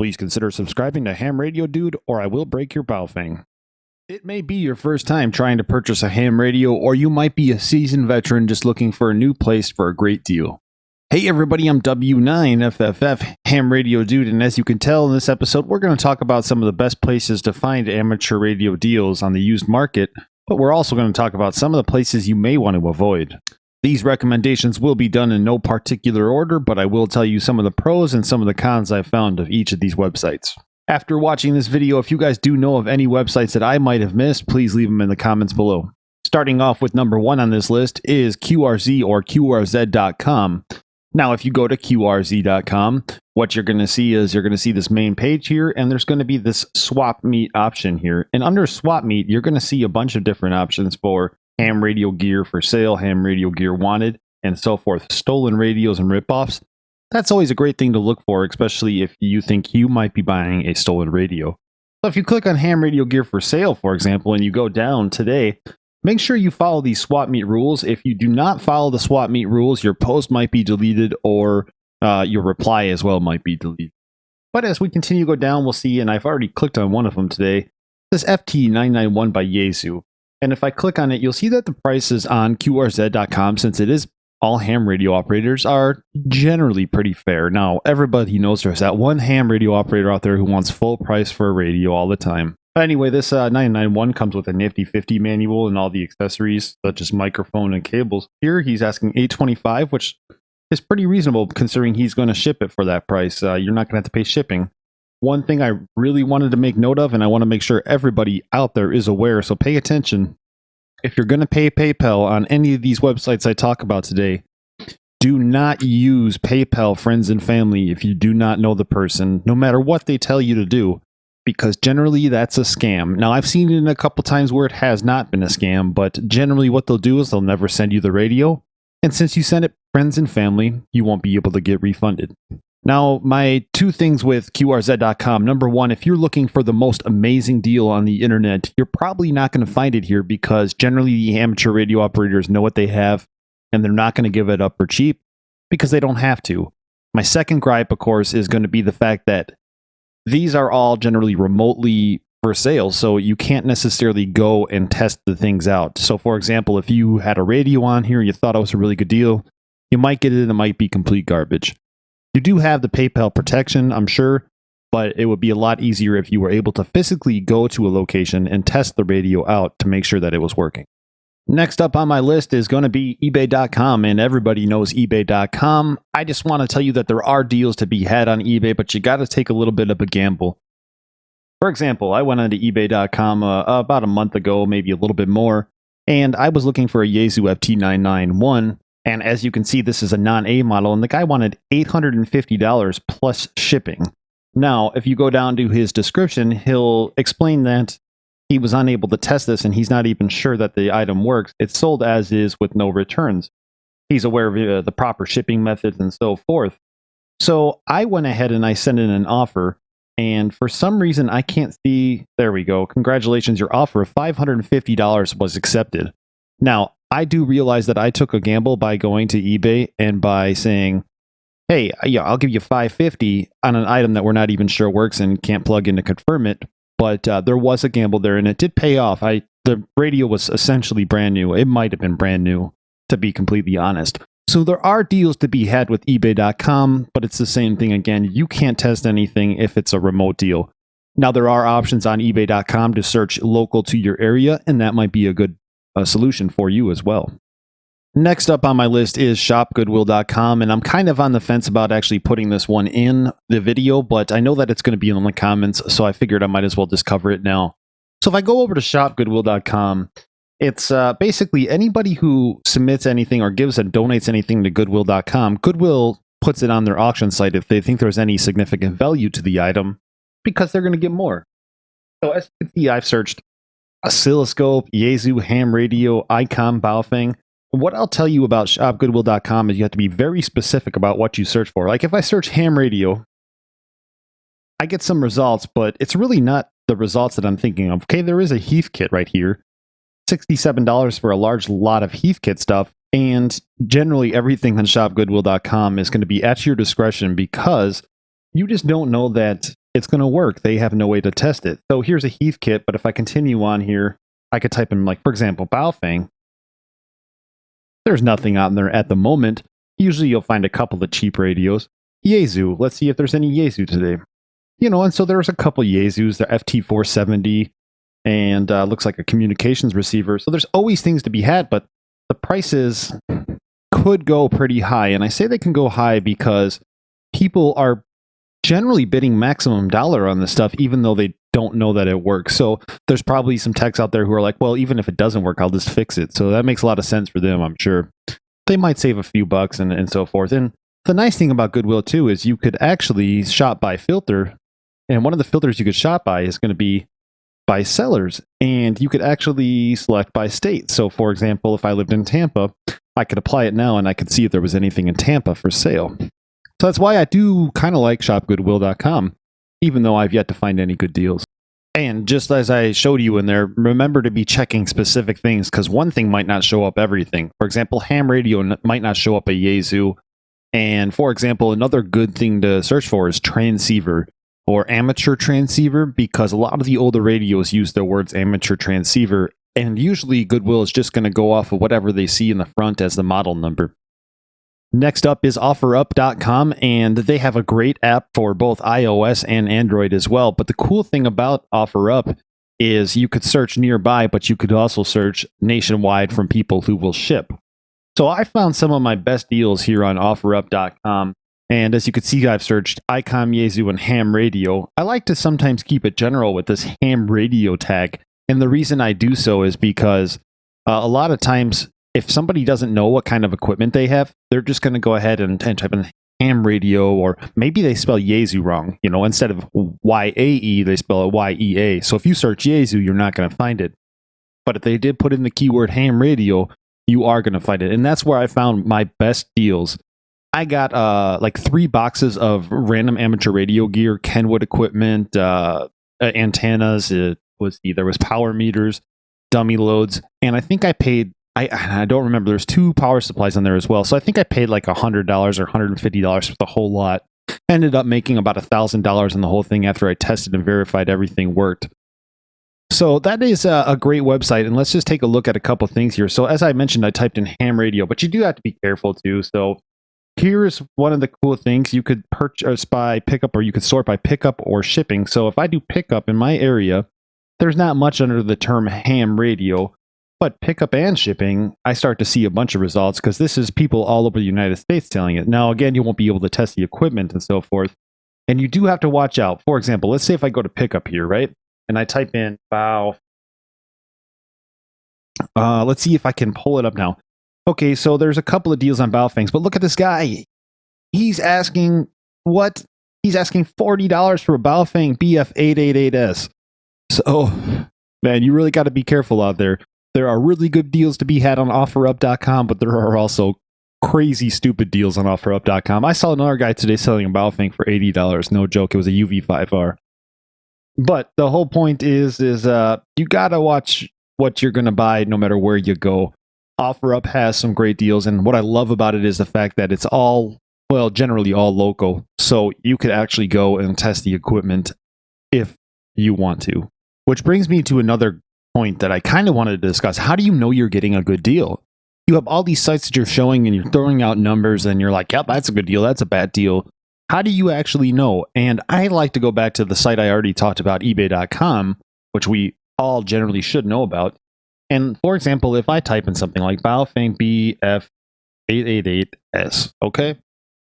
Please consider subscribing to Ham Radio Dude, or I will break your Baofeng. It may be your first time trying to purchase a ham radio, or you might be a seasoned veteran just looking for a new place for a great deal. Hey everybody, I'm W9FFF, Ham Radio Dude, and as you can tell in this episode, we're going to talk about some of the best places to find amateur radio deals on the used market, but we're also going to talk about some of the places you may want to avoid. These recommendations will be done in no particular order, but I will tell you some of the pros and some of the cons I've found of each of these websites. After watching this video, if you guys do know of any websites that I might have missed, please leave them in the comments below. Starting off with number 1 on this list is QRZ or QRZ.com. Now, if you go to QRZ.com, what you're going to see is you're going to see this main page here, and there's going to be this swap meet option here. And under swap meet, you're going to see a bunch of different options for ham radio gear for sale, ham radio gear wanted, and so forth. Stolen radios and ripoffs. That's always a great thing to look for, especially if you think you might be buying a stolen radio. So if you click on ham radio gear for sale, for example, and you go down today, make sure you follow these swap meet rules. If you do not follow the swap meet rules, your post might be deleted, or your reply as well might be deleted. But as we continue to go down, we'll see, and I've already clicked on one of them today, this FT991 by Yaesu. And if I click on it, you'll see that the prices on QRZ.com, since it is all ham radio operators, are generally pretty fair. Now, everybody knows there's that one ham radio operator out there who wants full price for a radio all the time. But anyway, this 991 comes with a nifty 50 manual and all the accessories, such as microphone and cables. Here, he's asking $825, which is pretty reasonable considering he's going to ship it for that price. You're not going to have to pay shipping. One thing I really wanted to make note of, and I want to make sure everybody out there is aware, so pay attention. If you're going to pay PayPal on any of these websites I talk about today, do not use PayPal friends and family if you do not know the person, no matter what they tell you to do, because generally that's a scam. Now, I've seen it a couple times where it has not been a scam, but generally what they'll do is they'll never send you the radio, and since you send it friends and family, you won't be able to get refunded. Now, my 2 things with QRZ.com. Number 1, if you're looking for the most amazing deal on the internet, you're probably not going to find it here because generally the amateur radio operators know what they have and they're not going to give it up for cheap because they don't have to. My second gripe, of course, is going to be the fact that these are all generally remotely for sale, so you can't necessarily go and test the things out. So, for example, if you had a radio on here and you thought it was a really good deal, you might get it and it might be complete garbage. You do have the PayPal protection, I'm sure, but it would be a lot easier if you were able to physically go to a location and test the radio out to make sure that it was working. Next up on my list is going to be eBay.com, and everybody knows eBay.com. I just want to tell you that there are deals to be had on eBay, but you got to take a little bit of a gamble. For example, I went onto eBay.com about a month ago, maybe a little bit more, and I was looking for a Yaesu FT991. And as you can see, this is a non-A model, and the guy wanted $850 plus shipping. Now, if you go down to his description, he'll explain that he was unable to test this, and he's not even sure that the item works. It's sold as is with no returns. He's aware of the proper shipping methods and so forth. So I went ahead and I sent in an offer, and for some reason, I can't see... There we go. Congratulations, your offer of $550 was accepted. Now, I do realize that I took a gamble by going to eBay and by saying, hey, yeah, I'll give you $550 on an item that we're not even sure works and can't plug in to confirm it. But there was a gamble there, and it did pay off. The radio was essentially brand new. It might have been brand new, to be completely honest. So there are deals to be had with eBay.com, but it's the same thing again. You can't test anything if it's a remote deal. Now, there are options on eBay.com to search local to your area, and that might be a good solution for you as well. Next up on my list is shopgoodwill.com, and I'm kind of on the fence about actually putting this one in the video, but I know that it's going to be in the comments, so I figured I might as well just cover it now. So if I go over to shopgoodwill.com, it's basically anybody who submits anything or gives and donates anything to goodwill.com, Goodwill puts it on their auction site if they think there's any significant value to the item, because they're going to get more. So as you can see, I've searched oscilloscope, Yaesu ham radio, Icon, Baofeng. What I'll tell you about shopgoodwill.com is you have to be very specific about what you search for. Like if I search ham radio, I get some results, but it's really not the results that I'm thinking of. Okay, there is a Heath kit right here. $67 for a large lot of Heath kit stuff. And generally everything on shopgoodwill.com is going to be at your discretion because you just don't know that it's going to work. They have no way to test it. So here's a Heath kit, but if I continue on here, I could type in, like, for example, Baofeng. There's nothing on there at the moment. Usually you'll find a couple of cheap radios. Yaesu, let's see if there's any Yaesu today. And so there's a couple Yaesus, the FT470, and looks like a communications receiver. So there's always things to be had, but the prices could go pretty high. And I say they can go high because people are generally bidding maximum dollar on this stuff, even though they don't know that it works. So there's probably some techs out there who are like, well, even if it doesn't work, I'll just fix it. So that makes a lot of sense for them, I'm sure. They might save a few bucks and so forth. And the nice thing about Goodwill, too, is you could actually shop by filter. And one of the filters you could shop by is going to be by sellers. And you could actually select by state. So, for example, if I lived in Tampa, I could apply it now and I could see if there was anything in Tampa for sale. So that's why I do kind of like shopgoodwill.com, even though I've yet to find any good deals. And just as I showed you in there, remember to be checking specific things, because one thing might not show up everything. For example, ham radio might not show up a Yaesu. And for example, another good thing to search for is transceiver or amateur transceiver, because a lot of the older radios use the words amateur transceiver. And usually Goodwill is just going to go off of whatever they see in the front as the model number. Next up is OfferUp.com, and they have a great app for both iOS and Android as well. But the cool thing about OfferUp is you could search nearby, but you could also search nationwide from people who will ship. So I found some of my best deals here on OfferUp.com. And as you can see, I've searched ICOM, Yaesu, and ham radio. I like to sometimes keep it general with this ham radio tag. And the reason I do so is because a lot of times, if somebody doesn't know what kind of equipment they have, they're just going to go ahead and type in ham radio, or maybe they spell Yaesu wrong. Instead of Y-A-E, they spell it Y-E-A. So if you search Yaesu, you're not going to find it. But if they did put in the keyword ham radio, you are going to find it. And that's where I found my best deals. I got like 3 boxes of random amateur radio gear, Kenwood equipment, antennas. There was power meters, dummy loads, and I think I paid. I don't remember. There's 2 power supplies on there as well. So I think I paid like $100 or $150 for the whole lot. Ended up making about $1,000 on the whole thing after I tested and verified everything worked. So that is a great website, and let's just take a look at a couple things here. So as I mentioned, I typed in ham radio, but you do have to be careful too. So here's one of the cool things. You could purchase by pickup, or you could sort by pickup or shipping. So if I do pickup in my area, there's not much under the term ham radio. But pickup and shipping, I start to see a bunch of results, because this is people all over the United States selling it. Now, again, you won't be able to test the equipment and so forth. And you do have to watch out. For example, let's say if I go to pickup here, right? And I type in bow. Let's see if I can pull it up now. Okay, so there's a couple of deals on Baofengs, but look at this guy. He's asking what? He's asking $40 for a Baofeng BF888S. So, man, you really got to be careful out there. There are really good deals to be had on OfferUp.com, but there are also crazy, stupid deals on OfferUp.com. I saw another guy today selling a Baofeng for $80. No joke, it was a UV5R. But the whole point is you got to watch what you're going to buy no matter where you go. OfferUp has some great deals, and what I love about it is the fact that it's generally all local. So you could actually go and test the equipment if you want to. Which brings me to another point that I kind of wanted to discuss. How do you know you're getting a good deal? You have all these sites that you're showing and you're throwing out numbers and you're like, yep, that's a good deal, that's a bad deal. How do you actually know? And I like to go back to the site I already talked about, ebay.com, which we all generally should know about. And for example, if I type in something like Baofeng BF888S, okay?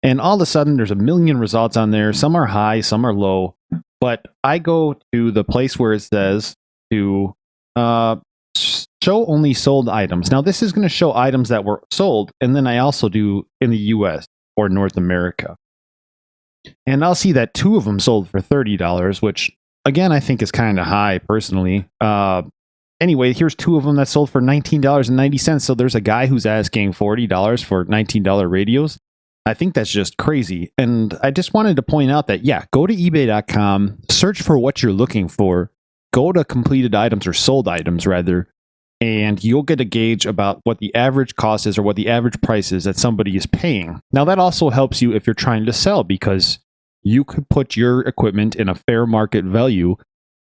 And all of a sudden there's a million results on there. Some are high, some are low. But I go to the place where it says to show only sold items. Now this is going to show items that were sold, and then I also do in the US or North America. And I'll see that 2 of them sold for $30, which again I think is kind of high personally. Anyway, here's 2 of them that sold for $19.90. So there's a guy who's asking $40 for $19 radios. I think that's just crazy. And I just wanted to point out that, yeah, go to ebay.com, search for what you're looking for, go to completed items, or sold items rather, and you'll get a gauge about what the average cost is or what the average price is that somebody is paying. Now that also helps you if you're trying to sell, because you could put your equipment in a fair market value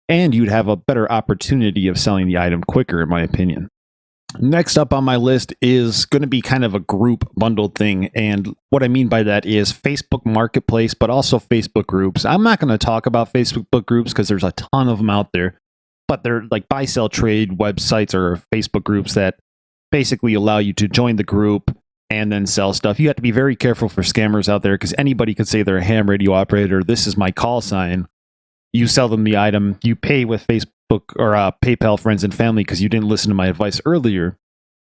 and you'd have a better opportunity of selling the item quicker, in my opinion. Next up on my list is going to be kind of a group bundled thing. And what I mean by that is Facebook Marketplace, but also Facebook groups. I'm not going to talk about Facebook groups because there's a ton of them out there, but they're like buy, sell, trade websites or Facebook groups that basically allow you to join the group and then sell stuff. You have to be very careful for scammers out there because anybody could say they're a ham radio operator. This is my call sign. You sell them the item. You pay with Facebook or PayPal friends and family because you didn't listen to my advice earlier,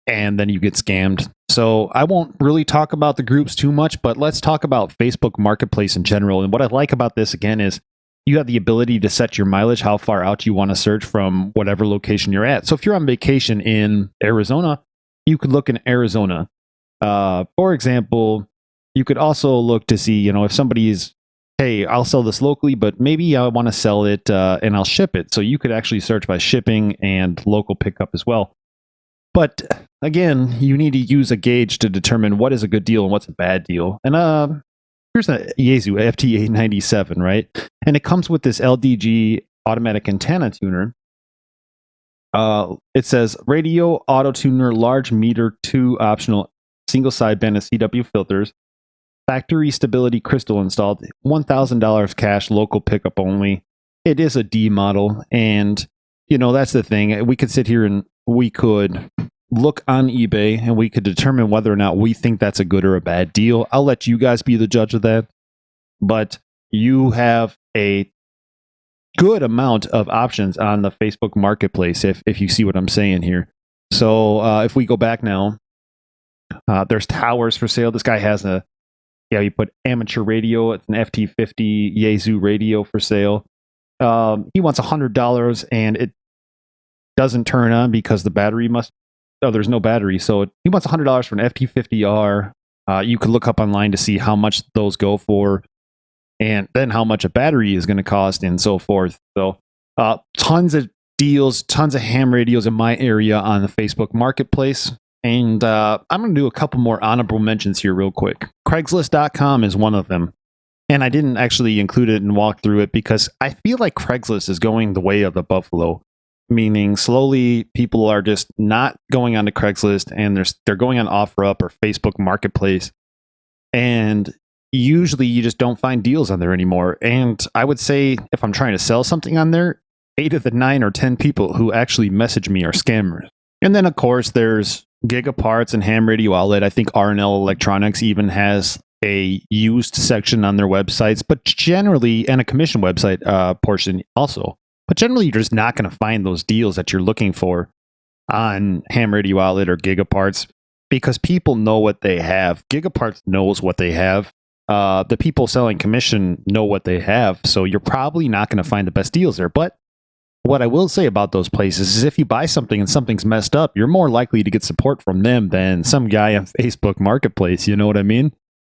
and then you get scammed. So I won't really talk about the groups too much, but let's talk about Facebook Marketplace in general. And what I like about this, again, is you have the ability to set your mileage, how far out you want to search from whatever location you're at. So if you're on vacation in Arizona, you could look in Arizona. For example, you could also look to see, if somebody's, hey, I'll sell this locally, but maybe I want to sell it and I'll ship it. So you could actually search by shipping and local pickup as well. But again, you need to use a gauge to determine what is a good deal and what's a bad deal. And here's the Yaesu FT897, right? And it comes with this LDG automatic antenna tuner. It says radio auto tuner, large meter, 2 optional single sideband and CW filters. Factory stability crystal installed, $1,000 cash, local pickup only. It is a D model, and that's the thing. We could sit here and we could look on eBay and we could determine whether or not we think that's a good or a bad deal. I'll let you guys be the judge of that, but you have a good amount of options on the Facebook Marketplace if you see what I'm saying here. So if we go back now, there's towers for sale. This guy has you put amateur radio. It's an FT50 Yaesu radio for sale. He wants $100 and it doesn't turn on because the battery there's no battery. So he wants $100 for an FT50R. You could look up online to see how much those go for and then how much a battery is going to cost and so forth. So tons of deals, tons of ham radios in my area on the Facebook Marketplace. And I'm going to do a couple more honorable mentions here real quick. Craigslist.com is one of them. And I didn't actually include it and walk through it because I feel like Craigslist is going the way of the buffalo. Meaning slowly people are just not going onto Craigslist and they're going on OfferUp or Facebook Marketplace. And usually you just don't find deals on there anymore. And I would say if I'm trying to sell something on there, 8 of the 9 or 10 people who actually message me are scammers. And then, of course, there's Gigaparts and Ham Radio Outlet. I think R&L Electronics even has a used section on their websites, but generally, and a commission website portion also. But generally, you're just not going to find those deals that you're looking for on Ham Radio Outlet or Gigaparts because people know what they have. Gigaparts knows what they have. The people selling commission know what they have. So you're probably not going to find the best deals there. But what I will say about those places is if you buy something and something's messed up, you're more likely to get support from them than some guy on Facebook Marketplace. You know what I mean?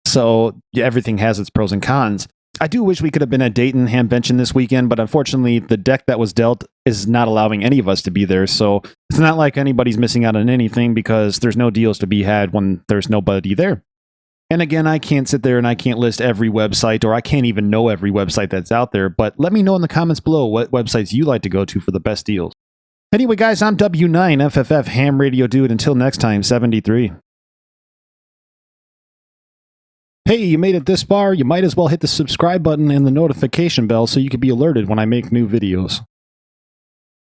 So everything has its pros and cons. I do wish we could have been at Dayton Hamvention this weekend, but unfortunately the deck that was dealt is not allowing any of us to be there. So it's not like anybody's missing out on anything because there's no deals to be had when there's nobody there. And again, I can't sit there and I can't list every website, or I can't even know every website that's out there. But let me know in the comments below what websites you like to go to for the best deals. Anyway, guys, I'm W9FFF Ham Radio Dude. Until next time, 73. Hey, you made it this far. You might as well hit the subscribe button and the notification bell so you can be alerted when I make new videos.